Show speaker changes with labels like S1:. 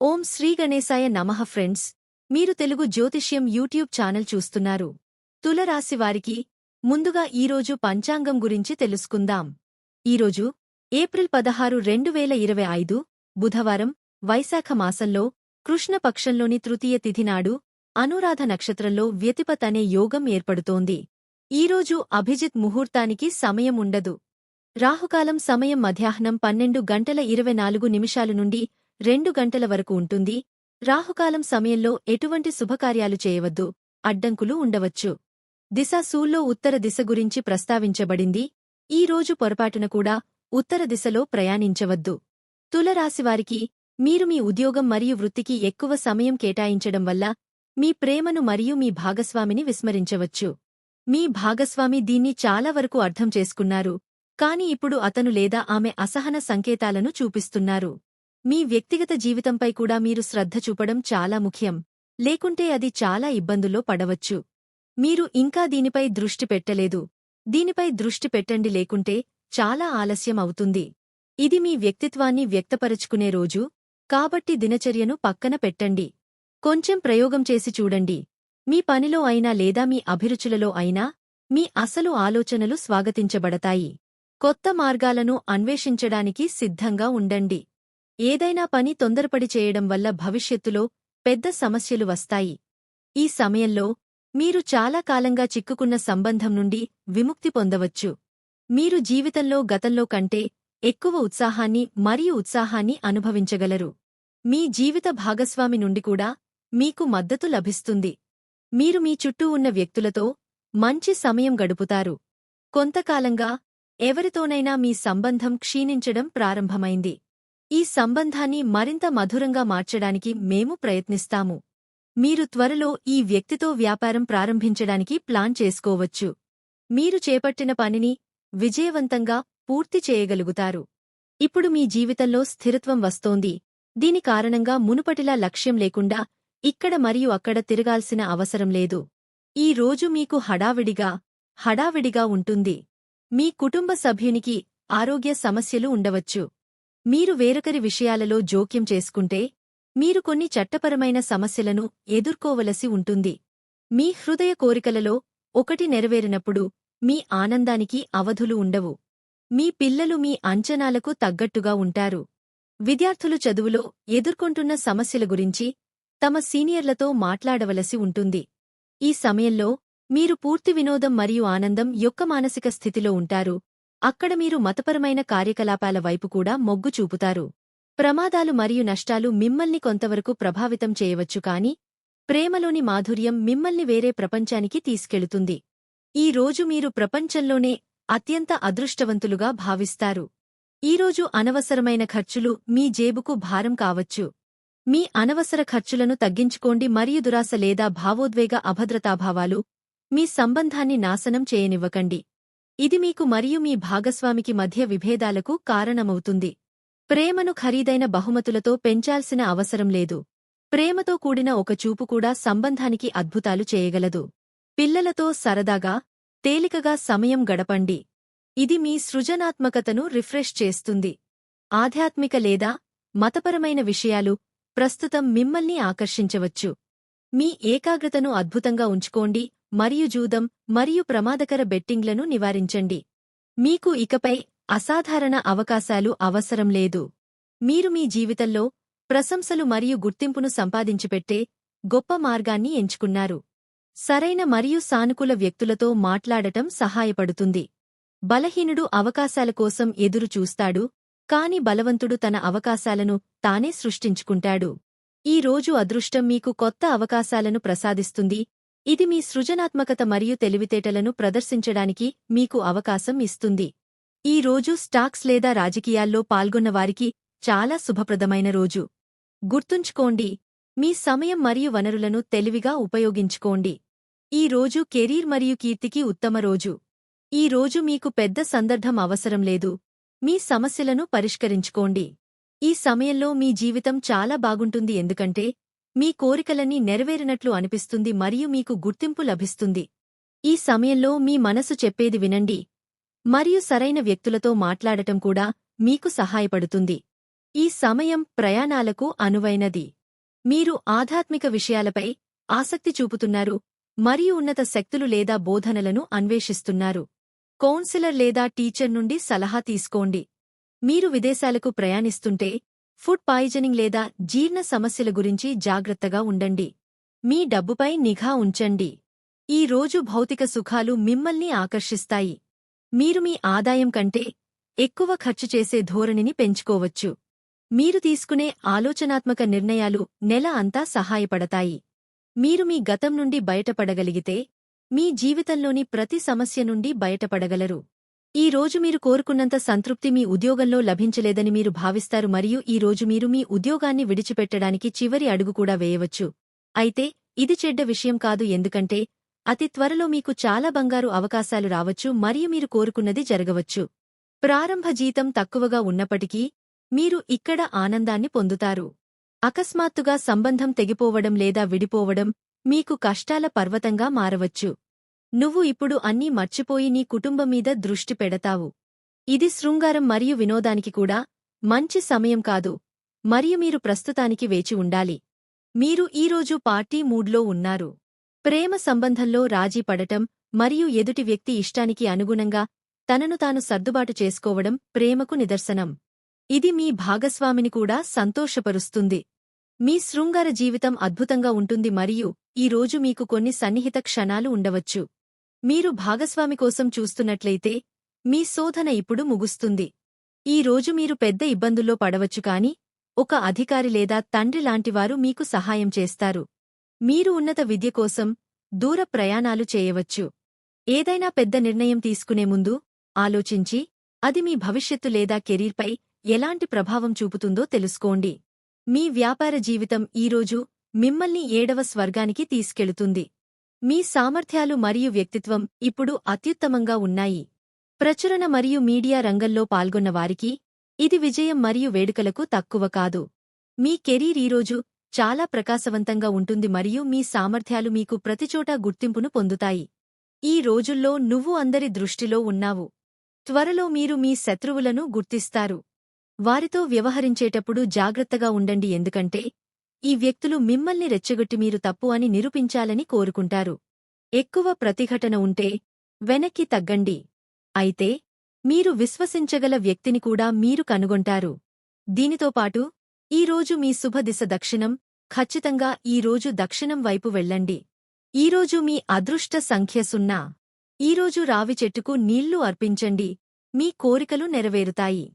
S1: ఓం శ్రీ గణేశాయ నమః ఫ్రెండ్స్, మీరు తెలుగు జ్యోతిష్యం యూట్యూబ్ ఛానల్ చూస్తున్నారు. తులరాశివారికి ముందుగా ఈరోజు పంచాంగం గురించి తెలుసుకుందాం. ఈరోజు ఏప్రిల్ 16, 2025 బుధవారం, వైశాఖ మాసంలో కృష్ణపక్షంలోని తృతీయ తిథినాడు అనురాధ నక్షత్రంలో వ్యతిపత్ అనే యోగం ఏర్పడుతోంది. ఈరోజు అభిజిత్ ముహూర్తానికి సమయం ఉండదు. రాహుకాలం సమయం మధ్యాహ్నం 12:24 నుండి 2 గంటల వరకు ఉంటుంది. రాహుకాలం సమయంలో ఎటువంటి శుభకార్యాలు చేయవద్దు, అడ్డంకులు ఉండవచ్చు. దిశ సూల్లో ఉత్తర దిశ గురించి ప్రస్తావించబడింది. ఈ రోజు పొరపాటున కూడా ఉత్తర దిశలో ప్రయాణించవద్దు. తులరాశివారికి మీరు మీ ఉద్యోగం మరియు వృత్తికి ఎక్కువ సమయం కేటాయించడం వల్ల మీ ప్రేమను మరియు మీ భాగస్వామిని విస్మరించవచ్చు. మీ భాగస్వామి దీన్ని చాలా వరకు అర్థం చేసుకున్నారు, కాని ఇప్పుడు అతను లేదా ఆమె అసహన సంకేతాలను చూపిస్తున్నారు. మీ వ్యక్తిగత జీవితంపై కూడా మీరు శ్రద్ధ చూపడం చాలా ముఖ్యం, లేకుంటే అది చాలా ఇబ్బందుల్లో పడవచ్చు. మీరు ఇంకా దీనిపై దృష్టి పెట్టలేదు. దీనిపై దృష్టి పెట్టండి, లేకుంటే చాలా ఆలస్యం అవుతుంది. ఇది మీ వ్యక్తిత్వాన్ని వ్యక్తపరచుకునే రోజు, కాబట్టి దినచర్యను పక్కన పెట్టండి. కొంచెం ప్రయోగం చేసి చూడండి. మీ పనిలో అయినా లేదా మీ అభిరుచులలో అయినా మీ అసలు ఆలోచనలు స్వాగతించబడతాయి. కొత్త మార్గాలను అన్వేషించడానికి సిద్ధంగా ఉండండి. ఏదైనా పని తొందరపడి చేయడం వల్ల భవిష్యత్తులో పెద్ద సమస్యలు వస్తాయి. ఈ సమయంలో మీరు చాలా కాలంగా చిక్కుకున్న సంబంధం నుండి విముక్తి పొందవచ్చు. మీరు జీవితంలో గతంలో కంటే ఎక్కువ ఉత్సాహాన్ని అనుభవించగలరు. మీ జీవిత భాగస్వామి నుండి కూడా మీకు మద్దతు లభిస్తుంది. మీరు మీ చుట్టూ ఉన్న వ్యక్తులతో మంచి సమయం గడుపుతారు. కొంతకాలంగా ఎవరితోనైనా మీ సంబంధం క్షీణించడం ప్రారంభమైంది. ఈ సంబంధాన్ని మరింత మధురంగా మార్చడానికి మేము ప్రయత్నిస్తాము. మీరు త్వరలో ఈ వ్యక్తితో వ్యాపారం ప్రారంభించడానికి ప్లాన్ చేసుకోవచ్చు. మీరు చేపట్టిన పనిని విజయవంతంగా పూర్తి చేయగలుగుతారు. ఇప్పుడు మీ జీవితంలో స్థిరత్వం వస్తోంది. దీని కారణంగా మునుపటిలా లక్ష్యం లేకుండా ఇక్కడ మరియు అక్కడ తిరగాల్సిన అవసరం లేదు. ఈ రోజు మీకు హడావిడిగా ఉంటుంది. మీ కుటుంబ సభ్యునికి ఆరోగ్య సమస్యలు ఉండవచ్చు. మీరు వేరొకరి విషయాలలో జోక్యం చేసుకుంటే మీరు కొన్ని చట్టపరమైన సమస్యలను ఎదుర్కోవలసి ఉంటుంది. మీ హృదయ కోరికలలో ఒకటి నెరవేరినప్పుడు మీ ఆనందానికి అవధులు ఉండవు. మీ పిల్లలు మీ అంచనాలకు తగ్గట్టుగా ఉంటారు. విద్యార్థులు చదువులో ఎదుర్కొంటున్న సమస్యల గురించి తమ సీనియర్లతో మాట్లాడవలసి ఉంటుంది. ఈ సమయంలో మీరు పూర్తి వినోదం మరియు ఆనందం యొక్క మానసిక స్థితిలో ఉంటారు. అక్కడ మీరు మతపరమైన కార్యకలాపాల వైపు కూడా మొగ్గు చూపుతారు. ప్రమాదాలు మరియు నష్టాలు మిమ్మల్ని కొంతవరకు ప్రభావితం చేయవచ్చు, కాని ప్రేమలోని మాధుర్యం మిమ్మల్ని వేరే ప్రపంచానికి తీసుకెళుతుంది. ఈ రోజు మీరు ప్రపంచంలోనే అత్యంత అదృష్టవంతులుగా భావిస్తారు. ఈరోజు అనవసరమైన ఖర్చులు మీ జేబుకు భారం కావచ్చు. మీ అనవసర ఖర్చులను తగ్గించుకోండి మరియు దురాశ లేదా భావోద్వేగ అభద్రతాభావాలు మీ సంబంధాన్ని నాశనం చేయనివ్వకండి. ఇది మీకు మరియు మీ భాగస్వామికి మధ్య విభేదాలకు కారణమవుతుంది. ప్రేమను ఖరీదైన బహుమతులతో పెంచాల్సిన అవసరం లేదు. ప్రేమతో కూడిన ఒక చూపు కూడా సంబంధానికి అద్భుతాలు చేయగలదు. పిల్లలతో సరదాగా, తేలికగా సమయం గడపండి. ఇది మీ సృజనాత్మకతను రిఫ్రెష్ చేస్తుంది. ఆధ్యాత్మిక లేదా మతపరమైన విషయాలు ప్రస్తుతం మిమ్మల్ని ఆకర్షించవచ్చు. మీ ఏకాగ్రతను అద్భుతంగా ఉంచుకోండి మరియు జూదం మరియు ప్రమాదకర బెట్టింగ్లను నివారించండి. మీకు ఇకపై అసాధారణ అవకాశాలు అవసరం లేదు. మీరు మీ జీవితంలో ప్రశంసలు మరియు గుర్తింపును సంపాదించిపెట్టే గొప్ప మార్గాన్ని ఎంచుకున్నారు. సరైన మరియు సానుకూల వ్యక్తులతో మాట్లాడటం సహాయపడుతుంది. బలహీనుడు అవకాశాల కోసం ఎదురు చూస్తాడు, కాని బలవంతుడు తన అవకాశాలను తానే సృష్టించుకుంటాడు. ఈ రోజు అదృష్టం మీకు కొత్త అవకాశాలను ప్రసాదిస్తుంది. ఇది మీ సృజనాత్మకత మరియు తెలివితేటలను ప్రదర్శించడానికి మీకు అవకాశం ఇస్తుంది. ఈ రోజు స్టాక్స్ లేదా రాజకీయాల్లో పాల్గొన్నవారికి చాలా శుభప్రదమైన రోజు. గుర్తుంచుకోండి, మీ సమయం మరియు వనరులను తెలివిగా ఉపయోగించుకోండి. ఈ రోజు కెరీర్ మరియు కీర్తికి ఉత్తమ రోజు. ఈ రోజు మీకు పెద్ద సందర్భం అవసరం లేదు. మీ సమస్యలను పరిష్కరించుకోండి. ఈ సమయంలో మీ జీవితం చాలా బాగుంటుంది, ఎందుకంటే మీ కోరికలన్నీ నెరవేరినట్లు అనిపిస్తుంది మరియు మీకు గుర్తింపు లభిస్తుంది. ఈ సమయంలో మీ మనసు చెప్పేది వినండి మరియు సరైన వ్యక్తులతో మాట్లాడటం కూడా మీకు సహాయపడుతుంది. ఈ సమయం ప్రయాణాలకు అనువైనది. మీరు ఆధ్యాత్మిక విషయాలపై ఆసక్తి చూపుతున్నారు మరియు ఉన్నత శక్తులు లేదా బోధనలను అన్వేషిస్తున్నారు. కౌన్సిలర్ లేదా టీచర్ నుండి సలహా తీసుకోండి. మీరు విదేశాలకు ప్రయాణిస్తుంటే ఫుడ్ పాయిజనింగ్ లేదా జీర్ణ సమస్యల గురించి జాగ్రత్తగా ఉండండి. మీ డబ్బుపై నిఘా ఉంచండి. ఈ రోజు భౌతిక సుఖాలు మిమ్మల్ని ఆకర్షిస్తాయి. మీరు మీ ఆదాయం కంటే ఎక్కువ ఖర్చు చేసే ధోరణిని పెంచుకోవచ్చు. మీరు తీసుకునే ఆలోచనాత్మక నిర్ణయాలు నెల అంతా సహాయపడతాయి. మీరు మీ గతం నుండి బయటపడగలిగితే మీ జీవితంలోని ప్రతి సమస్య నుండి బయటపడగలరు. ఈ రోజు మీరు కోరుకున్నంత సంతృప్తి మీ ఉద్యోగంలో లభించలేదని మీరు భావిస్తారు మరియు ఈ రోజు మీరు మీ ఉద్యోగాన్ని విడిచిపెట్టడానికి చివరి అడుగు కూడా వేయవచ్చు. అయితే ఇది చెడ్డ విషయం కాదు, ఎందుకంటే అతి త్వరలో మీకు చాలా బంగారు అవకాశాలు రావచ్చు మరియు మీరు కోరుకున్నది జరగవచ్చు. ప్రారంభ జీతం తక్కువగా ఉన్నప్పటికీ మీరు ఇక్కడ ఆనందాన్ని పొందుతారు. అకస్మాత్తుగా సంబంధం తెగిపోవడం లేదా విడిపోవడం మీకు కష్టాల పర్వతంగా మారవచ్చు. నువ్వు ఇప్పుడు అన్నీ మర్చిపోయి నీ కుటుంబం మీద దృష్టి పెడతావు. ఇది శృంగారం మరియు వినోదానికి కూడా మంచి సమయం కాదు మరియు మీరు ప్రస్తుతానికి వేచి ఉండాలి. మీరు ఈరోజు పార్టీ మూడ్లో ఉన్నారు. ప్రేమ సంబంధంలో రాజీ పడటం మరియు ఎదుటి వ్యక్తి ఇష్టానికి అనుగుణంగా తనను తాను సర్దుబాటు చేసుకోవడం ప్రేమకు నిదర్శనం. ఇది మీ భాగస్వామిని కూడా సంతోషపరుస్తుంది. మీ శృంగార జీవితం అద్భుతంగా ఉంటుంది మరియు ఈ రోజు మీకు కొన్ని సన్నిహిత క్షణాలు ఉండవచ్చు. మీరు భాగస్వామి కోసం చూస్తున్నట్లయితే మీ శోధన ఇప్పుడు ముగుస్తుంది. ఈ రోజు మీరు పెద్ద ఇబ్బందుల్లో పడవచ్చు, కాని ఒక అధికారి లేదా తండ్రి లాంటివారు మీకు సహాయం చేస్తారు. మీరు ఉన్నత విద్య కోసం దూర ప్రయాణాలు చేయవచ్చు. ఏదైనా పెద్ద నిర్ణయం తీసుకునే ముందు ఆలోచించి అది మీ భవిష్యత్తు లేదా కెరీర్పై ఎలాంటి ప్రభావం చూపుతుందో తెలుసుకోండి. మీ వ్యాపార జీవితం ఈరోజు మిమ్మల్ని 7వ స్వర్గానికి తీసుకెళుతుంది. మీ సామర్థ్యాలు మరియు వ్యక్తిత్వం ఇప్పుడు అత్యుత్తమంగా ఉన్నాయి. ప్రచురణ మరియు మీడియా రంగంలో పాల్గొన్న వారికి ఇది విజయం మరియు వేడుకలకు తక్కువ కాదు. మీ కెరీర్ ఈరోజు చాలా ప్రకాశవంతంగా ఉంటుంది మరియు మీ సామర్థ్యాలు మీకు ప్రతిచోటా గుర్తింపును పొందుతాయి. ఈ రోజుల్లో నువ్వు అందరి దృష్టిలో ఉన్నావు. త్వరలో మీరు మీ శత్రువులను గుర్తిస్తారు. వారితో వ్యవహరించేటప్పుడు జాగ్రత్తగా ఉండండి, ఎందుకంటే ఈ వ్యక్తులు మిమ్మల్ని రెచ్చగొట్టి మీరు తప్పు అని నిరూపించాలని కోరుకుంటారు. ఎక్కువ ప్రతిఘటన ఉంటే వెనక్కి తగ్గండి. అయితే మీరు విశ్వసించగల వ్యక్తిని కూడా మీరు కనుగొంటారు. దీనితోపాటు ఈరోజు మీ శుభదిశ దక్షిణం. ఖచ్చితంగా ఈరోజు దక్షిణం వైపు వెళ్ళండి. ఈరోజు మీ అదృష్ట సంఖ్య 0. ఈరోజు రావి చెట్టుకు నీళ్లు అర్పించండి. మీ కోరికలు నెరవేరుతాయి.